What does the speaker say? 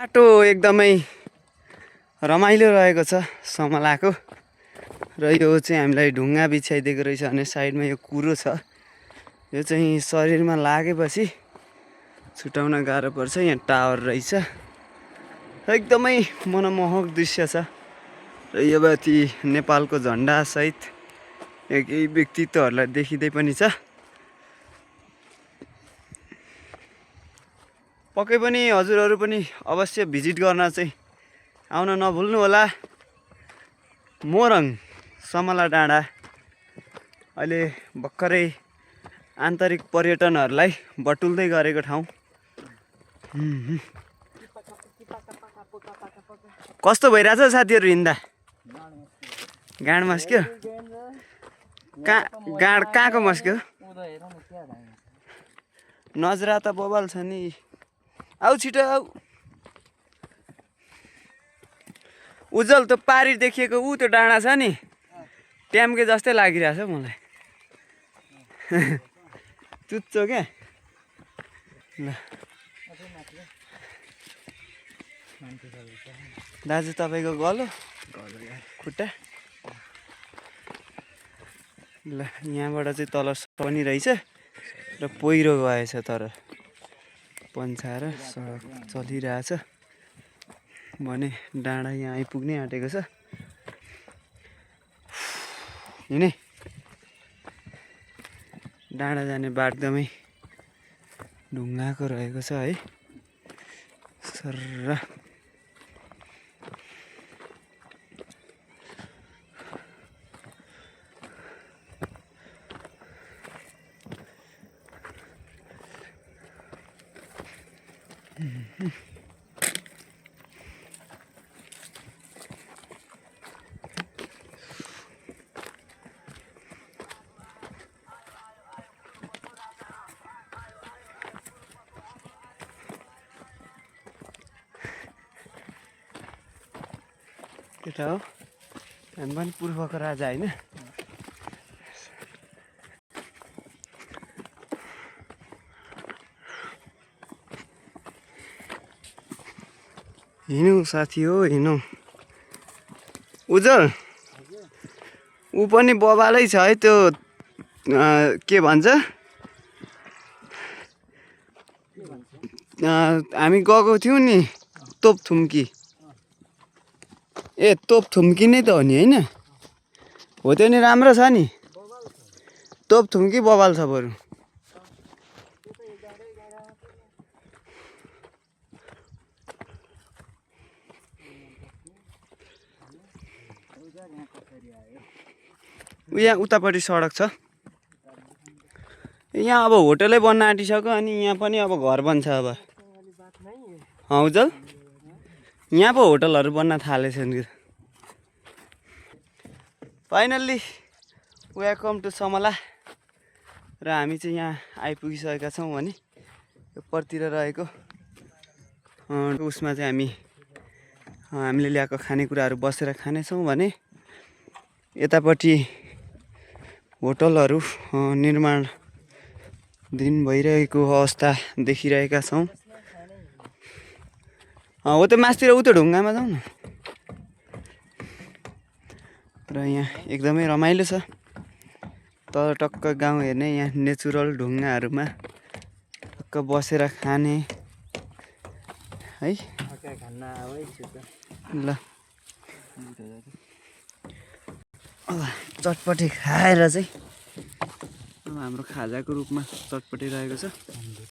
बाटो एकदमै रमाइलो रहेको छ समलाको र यो चाहिँ हामीलाई ढुङ्गा बिछाइदिएको रहेछ भने साइडमा यो कुरो छ। यो चाहिँ शरीरमा लागेपछि छुटाउन गाह्रो पर्छ। यहाँ टावर रहेछ, एकदमै मनमोहक दृश्य छ र यो माथि नेपालको झन्डा सहित केही व्यक्तित्वहरूलाई देखिँदै पनि छ। पक्कै पनि हजुरहरू पनि अवश्य भिजिट गर्न चाहिँ आउन नभुल्नु होला। मोरङ समला डाँडा अहिले भर्खरै आन्तरिक पर्यटनहरूलाई बटुल्दै गरेको ठाउँ। कस्तो भइरहेछ साथीहरू हिँड्दा? गाड मस्क्यो? गाड कहाँको मस्क्यो? नजरा त बबाल छ नि। आऊ छिटो आऊ। उज्जवल त्यो पारी देखिएको ऊ त्यो डाँडा छ नि, ट्याम्के जस्तै लागिरहेछ मलाई। चुच्चो क्या। ल दाजु तपाईँको गलो खुट्टा। ल यहाँबाट चाहिँ तल पनि रहेछ र पहिरो गएछ तर पन्साएर सडक चलिरहेछ भने डाँडा यहाँ आइपुग्नै आँटेको छ। हिँडे डाँडा जाने बाटो एकदमै ढुङ्गाको रहेको छ है। सर्र केटा हो हामी पनि पूर्वको राजा होइन। हिँडौँ साथी हो हिँडौँ। उज्जवल ऊ पनि बबालै छ है। त्यो के भन्छ हामी गएको थियौँ नि तोपथुम्की। ए तोपथुम्की नै त हो नि होइन? हो त्यो नि राम्रो छ नि। तोपथुम्की बबाल छ बरु। यहाँ उतापट्टि सडक छ। यहाँ अब होटलै बन्न आँटिसक्यो अनि यहाँ पनि अब घर बन्छ अब। उज्जवल यहाँ पो होटलहरू बन्न थालेछन् कि। फाइनल्ली वेलकम टु समला र हामी चाहिँ यहाँ आइपुगिसकेका छौँ भने यो परतिर रहेको उसमा चाहिँ हामीले ल्याएको खानेकुराहरू बसेर खानेछौँ भने यतापट्टि होटलहरू निर्माणाधीन भइरहेको अवस्था देखिरहेका छौँ। हो त्यो मासतिर उ त्यो ढुङ्गामा जाउँ न। र यहाँ एकदमै रमाइलो छ। तर टक्क गाउँ हेर्ने यहाँ नेचुरल ढुङ्गाहरूमा टक्क बसेर खाने है। ल चटपटी खाएर चाहिँ अब हाम्रो खाजाको रूपमा चटपटी रहेको छ।